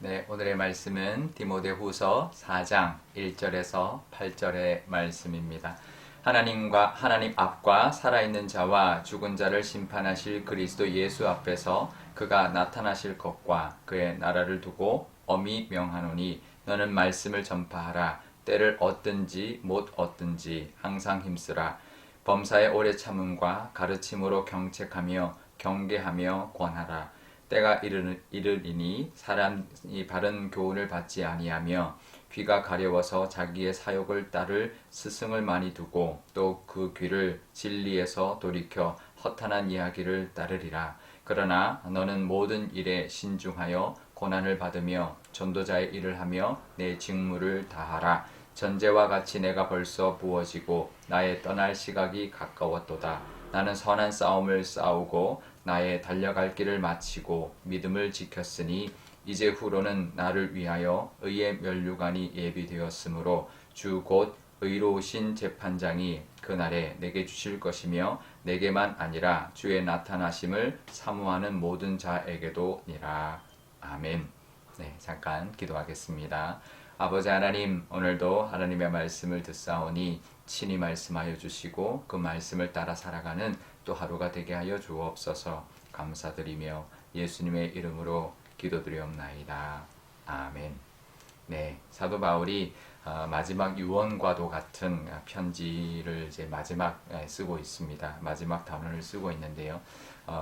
네, 오늘의 말씀은 디모데후서 4장 1절에서 8절의 말씀입니다. 하나님 앞과 살아있는 자와 죽은 자를 심판하실 그리스도 예수 앞에서 그가 나타나실 것과 그의 나라를 두고 엄히 명하노니 너는 말씀을 전파하라. 때를 얻든지 못 얻든지 항상 힘쓰라. 범사의 오래 참음과 가르침으로 경책하며 경계하며 권하라. 때가 이르리니 사람이 바른 교훈을 받지 아니하며 귀가 가려워서 자기의 사욕을 따를 스승을 많이 두고 또 그 귀를 진리에서 돌이켜 허탄한 이야기를 따르리라. 그러나 너는 모든 일에 신중하여 고난을 받으며 전도자의 일을 하며 내 직무를 다하라. 전제와 같이 내가 벌써 부어지고 나의 떠날 시각이 가까웠도다. 나는 선한 싸움을 싸우고 나의 달려갈 길을 마치고 믿음을 지켰으니 이제 후로는 나를 위하여 의의 면류관이 예비되었으므로 주 곧 의로우신 재판장이 그날에 내게 주실 것이며 내게만 아니라 주의 나타나심을 사모하는 모든 자에게도니라. 아멘. 네, 잠깐 기도하겠습니다. 아버지 하나님, 오늘도 하나님의 말씀을 듣사오니 친히 말씀하여 주시고 그 말씀을 따라 살아가는 또 하루가 되게 하여 주옵소서. 감사드리며 예수님의 이름으로 기도드리옵나이다. 아멘. 네, 사도 바울이 마지막 유언과도 같은 편지를 이제 마지막 쓰고 있습니다. 마지막 단원을 쓰고 있는데요.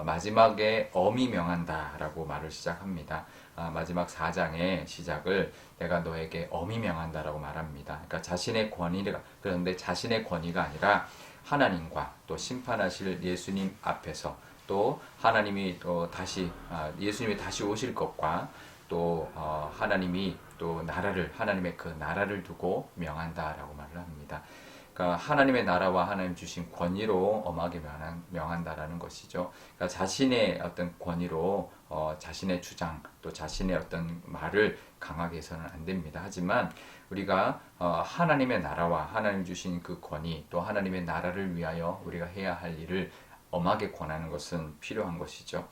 마지막에 엄히 명한다라고 말을 시작합니다. 마지막 4장의 시작을 내가 너에게 엄히 명한다라고 말합니다. 그러니까 자신의 권위가, 그런데 자신의 권위가 아니라 하나님과 또 심판하실 예수님 앞에서 또 하나님이 또 다시 예수님이 다시 오실 것과 또 하나님이 또 하나님의 그 나라를 두고 명한다라고 말을 합니다. 그러니까 하나님의 나라와 하나님 주신 권위로 엄하게 명한다라는 것이죠. 그러니까 자신의 어떤 권위로 자신의 주장 또 자신의 어떤 말을 강하게 해서는 안 됩니다. 하지만 우리가 하나님의 나라와 하나님 주신 그 권위 또 하나님의 나라를 위하여 우리가 해야 할 일을 엄하게 권하는 것은 필요한 것이죠.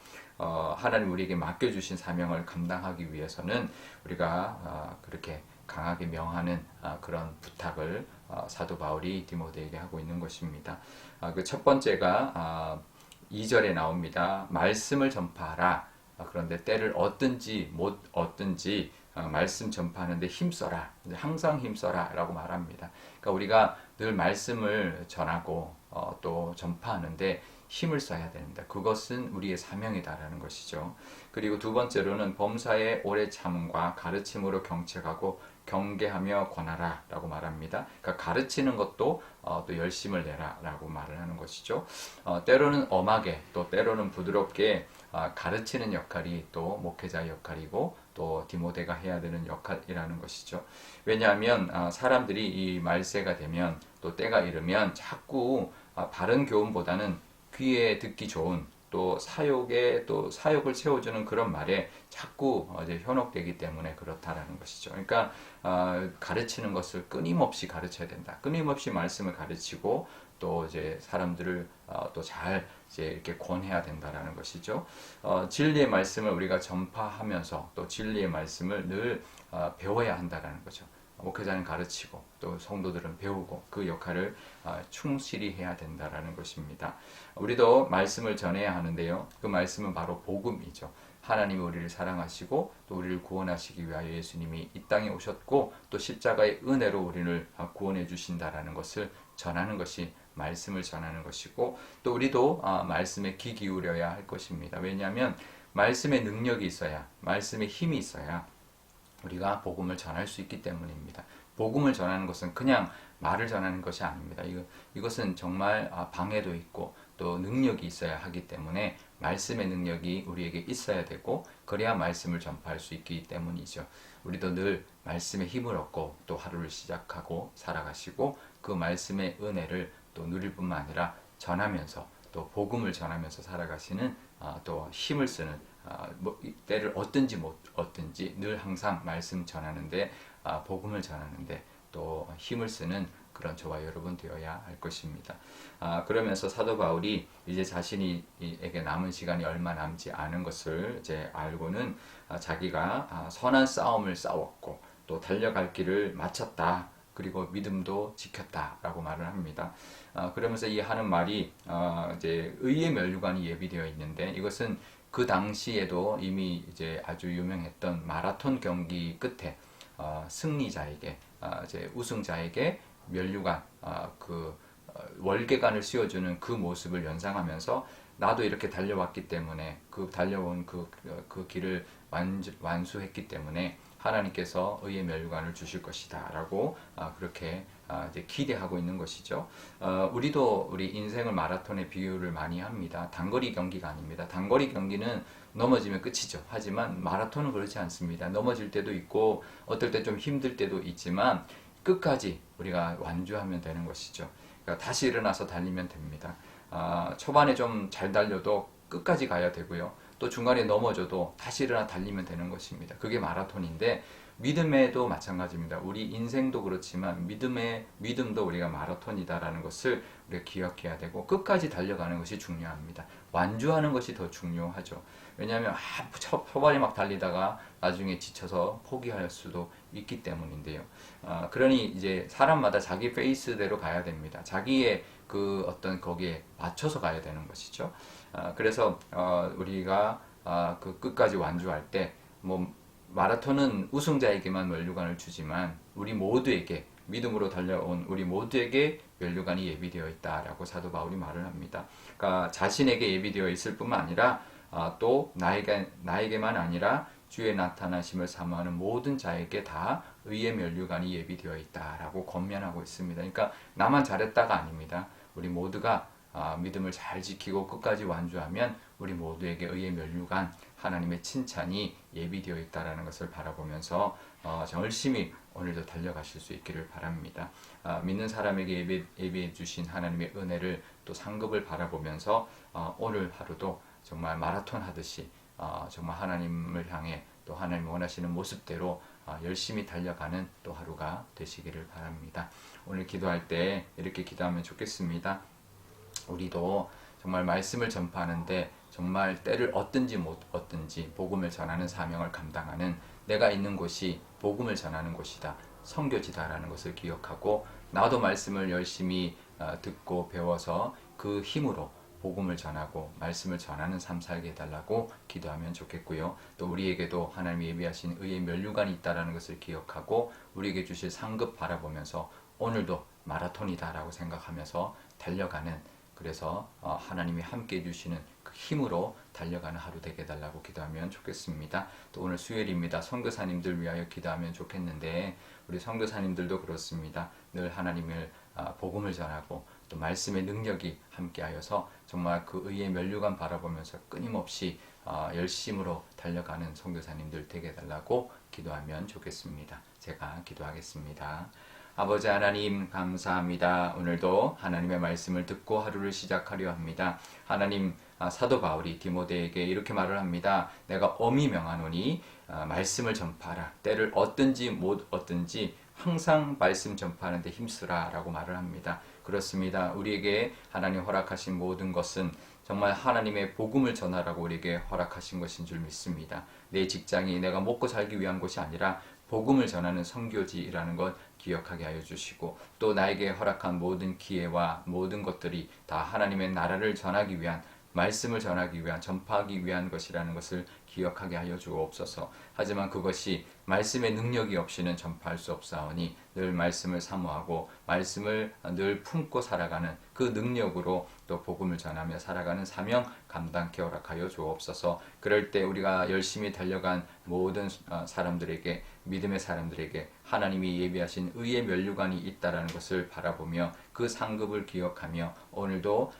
하나님 우리에게 맡겨주신 사명을 감당하기 위해서는 우리가 그렇게 강하게 명하는 그런 부탁을 사도 바울이 디모데에게 하고 있는 것입니다. 그 첫 번째가 2절에 나옵니다. 말씀을 전파하라. 그런데 때를 얻든지 못 얻든지 말씀 전파하는데 힘써라. 항상 힘써라 라고 말합니다. 그러니까 우리가 늘 말씀을 전하고 또 전파하는데 힘을 써야 됩니다. 그것은 우리의 사명이다라는 것이죠. 그리고 두 번째로는 범사의 오래 참음과 가르침으로 경책하고 경계하며 권하라 라고 말합니다. 그러니까 가르치는 것도 또 열심을 내라 라고 말을 하는 것이죠. 때로는 엄하게 또 때로는 부드럽게 가르치는 역할이 또 목회자의 역할이고 또 디모데가 해야 되는 역할이라는 것이죠. 왜냐하면 사람들이 이 말세가 되면 또 때가 이르면 자꾸 바른 교훈보다는 귀에 듣기 좋은 또 사욕을 채워주는 그런 말에 자꾸 이제 현혹되기 때문에 그렇다라는 것이죠. 그러니까 가르치는 것을 끊임없이 가르쳐야 된다. 끊임없이 말씀을 가르치고 또 이제 사람들을 또 잘 이제 이렇게 권해야 된다라는 것이죠. 진리의 말씀을 우리가 전파하면서 또 진리의 말씀을 늘 배워야 한다라는 거죠. 목회자는 가르치고 또 성도들은 배우고 그 역할을 충실히 해야 된다라는 것입니다. 우리도 말씀을 전해야 하는데요. 그 말씀은 바로 복음이죠. 하나님이 우리를 사랑하시고 또 우리를 구원하시기 위하여 예수님이 이 땅에 오셨고 또 십자가의 은혜로 우리를 구원해 주신다라는 것을 전하는 것이 말씀을 전하는 것이고 또 우리도 말씀에 귀 기울여야 할 것입니다. 왜냐하면 말씀의 능력이 있어야 말씀의 힘이 있어야 우리가 복음을 전할 수 있기 때문입니다. 복음을 전하는 것은 그냥 말을 전하는 것이 아닙니다. 이것은 정말 방해도 있고 또 능력이 있어야 하기 때문에 말씀의 능력이 우리에게 있어야 되고 그래야 말씀을 전파할 수 있기 때문이죠. 우리도 늘 말씀의 힘을 얻고 또 하루를 시작하고 살아가시고 그 말씀의 은혜를 또 누릴 뿐만 아니라 전하면서 또 복음을 전하면서 살아가시는 또 힘을 쓰는 때를 얻든지 못 얻든지 늘 항상 말씀 전하는데 복음을 전하는데 또 힘을 쓰는 그런 저와 여러분 되어야 할 것입니다. 그러면서 사도 바울이 이제 자신에게 남은 시간이 얼마 남지 않은 것을 이제 알고는 자기가 선한 싸움을 싸웠고 또 달려갈 길을 마쳤다. 그리고 믿음도 지켰다라고 말을 합니다. 그러면서 이 하는 말이 이제 의의 면류관이 예비되어 있는데 이것은 그 당시에도 이미 이제 아주 유명했던 마라톤 경기 끝에 승리자에게 이제 우승자에게 면류관 월계관을 씌워주는 그 모습을 연상하면서 나도 이렇게 달려왔기 때문에 그 달려온 그 길을 완수했기 때문에 하나님께서 의의 면류관을 주실 것이다 라고 그렇게 이제 기대하고 있는 것이죠. 우리도 우리 인생을 마라톤에 비유를 많이 합니다. 단거리 경기가 아닙니다. 단거리 경기는 넘어지면 끝이죠. 하지만 마라톤은 그렇지 않습니다. 넘어질 때도 있고 어떨 때 좀 힘들 때도 있지만 끝까지 우리가 완주하면 되는 것이죠. 그러니까 다시 일어나서 달리면 됩니다. 초반에 좀 잘 달려도 끝까지 가야 되고요. 또 중간에 넘어져도 다시 일어나 달리면 되는 것입니다. 그게 마라톤인데 믿음에도 마찬가지입니다. 우리 인생도 그렇지만 믿음도 우리가 마라톤이다라는 것을 우리가 기억해야 되고 끝까지 달려가는 것이 중요합니다. 완주하는 것이 더 중요하죠. 왜냐하면 초반에 막 달리다가 나중에 지쳐서 포기할 수도 있기 때문인데요. 그러니 이제 사람마다 자기 페이스대로 가야 됩니다. 자기의 그 어떤 거기에 맞춰서 가야 되는 것이죠. 그래서 우리가 그 끝까지 완주할 때 뭐 마라톤은 우승자에게만 면류관을 주지만 우리 모두에게 믿음으로 달려온 우리 모두에게 면류관이 예비되어 있다라고 사도 바울이 말을 합니다. 그러니까 자신에게 예비되어 있을 뿐만 아니라 또 나에게만 아니라 주의 나타나심을 사모하는 모든 자에게 다 의의 면류관이 예비되어 있다라고 권면하고 있습니다. 그러니까 나만 잘했다가 아닙니다. 우리 모두가 믿음을 잘 지키고 끝까지 완주하면 우리 모두에게 의의 면류관, 하나님의 칭찬이 예비되어 있다라는 것을 바라보면서 열심히 오늘도 달려가실 수 있기를 바랍니다. 믿는 사람에게 예비해 주신 하나님의 은혜를 또 상급을 바라보면서 오늘 하루도 정말 마라톤 하듯이 정말 하나님을 향해 또 하나님 원하시는 모습대로 열심히 달려가는 또 하루가 되시기를 바랍니다. 오늘 기도할 때 이렇게 기도하면 좋겠습니다. 우리도 정말 말씀을 전파하는데 정말 때를 얻든지 못 얻든지 복음을 전하는 사명을 감당하는 내가 있는 곳이 복음을 전하는 곳이다. 선교지다라는 것을 기억하고 나도 말씀을 열심히 듣고 배워서 그 힘으로 복음을 전하고 말씀을 전하는 삶 살게 해달라고 기도하면 좋겠고요. 또 우리에게도 하나님이 예비하신 의의 면류관이 있다는 것을 기억하고 우리에게 주실 상급 바라보면서 오늘도 마라톤이다라고 생각하면서 달려가는 그래서 하나님이 함께 해주시는 그 힘으로 달려가는 하루 되게 해달라고 기도하면 좋겠습니다. 또 오늘 수요일입니다. 선교사님들 위하여 기도하면 좋겠는데 우리 선교사님들도 그렇습니다. 늘 하나님을 복음을 전하고 또 말씀의 능력이 함께하여서 정말 그 의의 면류관 바라보면서 끊임없이 열심으로 달려가는 선교사님들 되게 해달라고 기도하면 좋겠습니다. 제가 기도하겠습니다. 아버지 하나님 감사합니다. 오늘도 하나님의 말씀을 듣고 하루를 시작하려 합니다. 하나님 사도 바울이 디모데에게 이렇게 말을 합니다. 내가 엄히 명하노니 말씀을 전파하라. 때를 얻든지 못 얻든지 항상 말씀 전파하는 데 힘쓰라 라고 말을 합니다. 그렇습니다. 우리에게 하나님 허락하신 모든 것은 정말 하나님의 복음을 전하라고 우리에게 허락하신 것인 줄 믿습니다. 내 직장이 내가 먹고 살기 위한 것이 아니라 복음을 전하는 선교지라는 것 기억하게 하여 주시고 또 나에게 허락한 모든 기회와 모든 것들이 다 하나님의 나라를 전하기 위한 말씀을 전하기 위한 전파하기 위한 것이라는 것을 기억하게 하여 주옵소서. 하지만 그것이 말씀의 능력이 없이는 전파할 수 없사오니 늘 말씀을 사모하고 말씀을 늘 품고 살아가는 그 능력으로 또 복음을 전하며 살아가는 사명 감당케 허락하여 주옵소서. 그럴 때 우리가 열심히 달려간 모든 사람들에게 믿음의 사람들에게 하나님이 예비하신 의의 면류관이 있다라는 것을 바라보며 그 상급을 기억하며 오늘도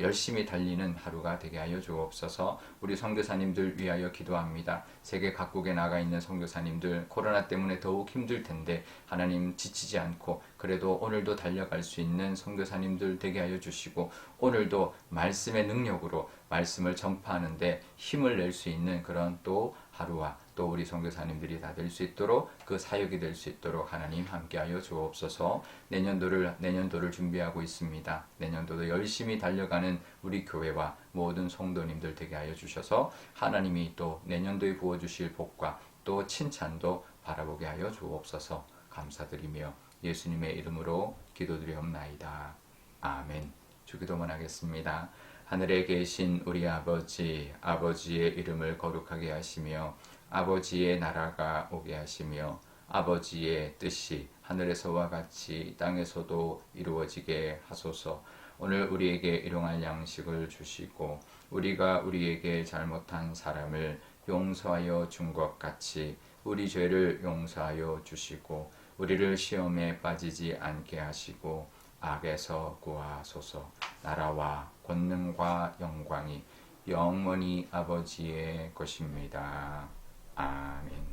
열심히 달리는 하루가 되게 하여 주옵소서. 우리 선교사님들 위하여 기도합니다. 세계 각국에 나가 있는 선교사님들 코로나 때문에 더욱 힘들 텐데 하나님 지치지 않고 그래도 오늘도 달려갈 수 있는 선교사님들 되게 하여 주시고 오늘도 말씀의 능력으로 말씀을 전파하는데 힘을 낼 수 있는 그런 또 하루와 또 우리 선교사님들이 다 될 수 있도록 그 사역이 될 수 있도록 하나님 함께하여 주옵소서. 내년도를 준비하고 있습니다. 내년도도 열심히 달려가는 우리 교회와 모든 성도님들 되게 하여 주셔서 하나님이 또 내년도에 부어주실 복과 또 칭찬도 바라보게 하여 주옵소서. 감사드리며 예수님의 이름으로 기도드리옵나이다. 아멘. 주기도문 하겠습니다. 하늘에 계신 우리 아버지, 아버지의 이름을 거룩하게 하시며 아버지의 나라가 오게 하시며 아버지의 뜻이 하늘에서와 같이 땅에서도 이루어지게 하소서. 오늘 우리에게 일용할 양식을 주시고 우리가 우리에게 잘못한 사람을 용서하여 준 것 같이 우리 죄를 용서하여 주시고 우리를 시험에 빠지지 않게 하시고 악에서 구하소서. 나라와 권능과 영광이 영원히 아버지의 것입니다. 아멘.